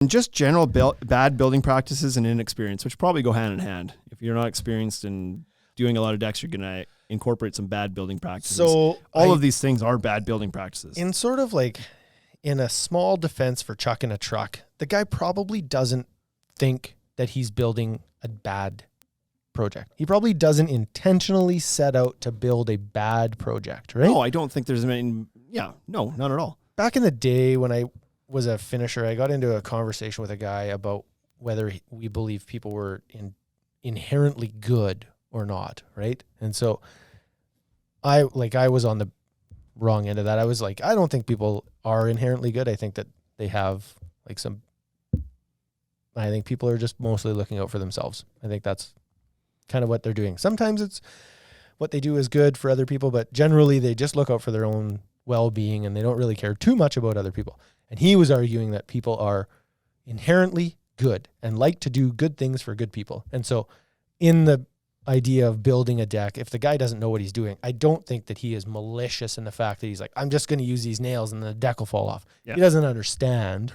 And just general bad building practices and inexperience, which probably go hand in hand. If you're not experienced in doing a lot of decks, you're going to incorporate some bad building practices. So all of these things are bad building practices. In sort of like in a small defense for chucking a truck, the guy probably doesn't think that he's building a bad project. He probably doesn't intentionally set out to build a bad project, right? No, I don't think there's any. Yeah, no, not at all. Back in the day when I was a finisher, I got into a conversation with a guy about whether we believe people were inherently good or not, right? And so I was on the wrong end of that. I was like, I don't think people are inherently good. I think that they have like I think people are just mostly looking out for themselves. I think that's kind of what they're doing. Sometimes it's what they do is good for other people, but generally they just look out for their own well-being and they don't really care too much about other people. And he was arguing that people are inherently good and like to do good things for good people. And so in the idea of building a deck, if the guy doesn't know what he's doing, I don't think that he is malicious in the fact that he's like, I'm just going to use these nails and the deck will fall off. Yeah. He doesn't understand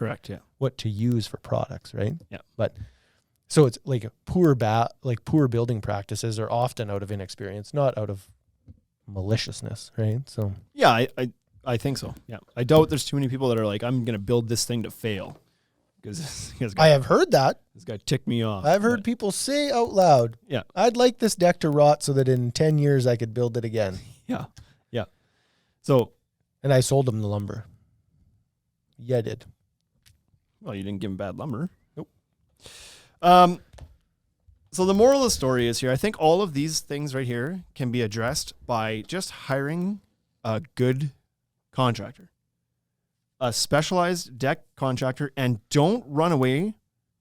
what to use for products, right? Yeah. But so it's like poor building practices are often out of inexperience, not out of maliciousness, right? So yeah, I think so. Yeah. I doubt there's too many people that are like, I'm going to build this thing to fail. Because I have heard that. This guy ticked me off. I've heard people say out loud, yeah, I'd like this deck to rot so that in 10 years I could build it again. Yeah. Yeah. So. And I sold him the lumber. Yeah, I did. Well, you didn't give him bad lumber. Nope. So the moral of the story is here, I think all of these things right here can be addressed by just hiring a good contractor, a specialized deck contractor, and don't run away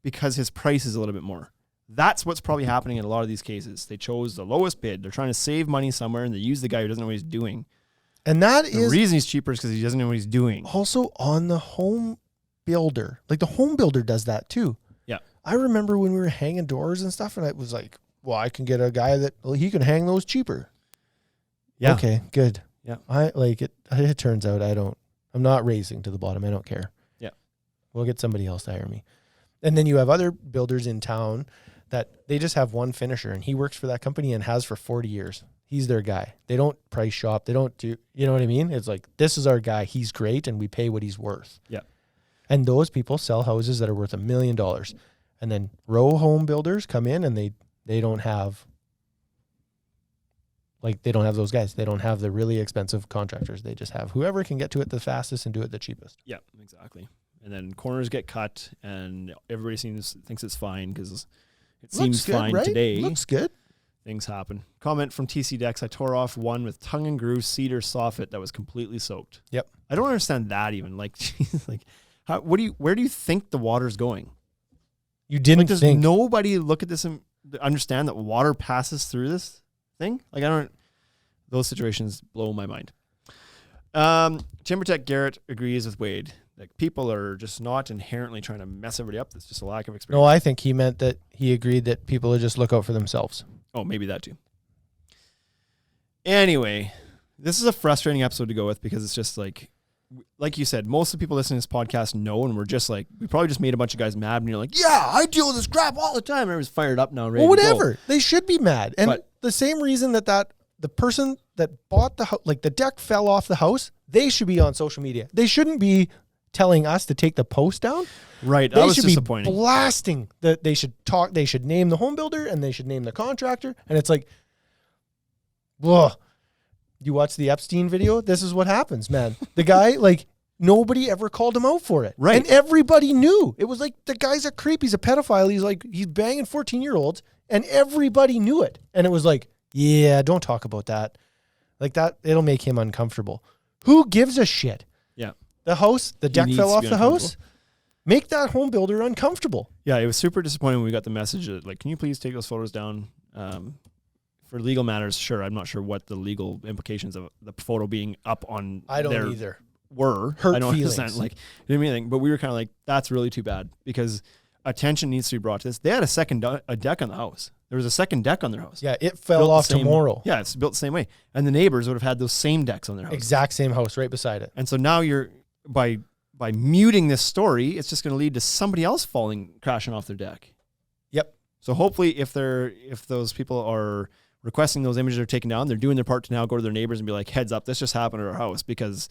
because his price is a little bit more. That's what's probably happening in a lot of these cases. They chose the lowest bid. They're trying to save money somewhere, and they use the guy who doesn't know what he's doing. And the reason he's cheaper is because he doesn't know what he's doing. Also on the home builder. Like the home builder does that too. Yeah. I remember when we were hanging doors and stuff, and I was like, well, I can get a guy that he can hang those cheaper. Yeah. Okay, good. Yeah. I like it. It turns out I'm not racing to the bottom. I don't care. Yeah. We'll get somebody else to hire me. And then you have other builders in town that they just have one finisher and he works for that company and has for 40 years. He's their guy. They don't price shop. They don't do, you know what I mean? It's like, this is our guy. He's great. And we pay what he's worth. Yeah. And those people sell houses that are worth $1 million. And then row home builders come in and they don't have, they don't have those guys. They don't have the really expensive contractors. They just have whoever can get to it the fastest and do it the cheapest. Yeah, exactly. And then corners get cut and everybody thinks it's fine because it seems good, fine right? today. Looks good. Things happen. Comment from TC Decks. I tore off one with tongue and groove cedar soffit that was completely soaked. Yep. I don't understand that even. Like, geez, like, where do you think the water's going? You didn't does think. nobody look at this and understand that water passes through this thing? Like, those situations blow my mind. TimberTech Garrett agrees with Wade. Like, people are just not inherently trying to mess everybody up. It's just a lack of experience. No, I think he meant that he agreed that people just look out for themselves. Oh, maybe that too. Anyway, this is a frustrating episode to go with because it's just like you said, most of the people listening to this podcast know, and we're just like, we probably just made a bunch of guys mad, and you're like, yeah, I deal with this crap all the time. Everyone's fired up now, ready well, to whatever. go. They should be mad. And the same reason that the person that bought the house, like the deck fell off the house, they should be on social media. They shouldn't be telling us to take the post down. Right. They that was should disappointing. Be blasting that they should talk. They should name the home builder and they should name the contractor. And it's like, whoa, you watch the Epstein video? This is what happens, man. The guy, nobody ever called him out for it. Right. And everybody knew. It was like, the guy's a creep. He's a pedophile. He's banging 14-year-olds and everybody knew it. And it was like, yeah, don't talk about that. Like that, it'll make him uncomfortable. Who gives a shit? Yeah. The deck fell off the house. Make that home builder uncomfortable. Yeah, it was super disappointing when we got the message that, can you please take those photos down? For legal matters, sure. I'm not sure what the legal implications of the photo being up on I don't either. Were. Hurt I don't feelings. understand. Didn't mean anything, but we were kind of like, that's really too bad because attention needs to be brought to this. They had a deck on the house. There was a second deck on their house. Yeah, it fell off tomorrow. Yeah, it's built the same way. And the neighbors would have had those same decks on their house. Exact same house right beside it. And so now you're, by by muting this story, it's just going to lead to somebody else crashing off their deck. Yep. So hopefully if those people are requesting those images are taken down, they're doing their part to now go to their neighbors and be like, heads up, this just happened at our house, because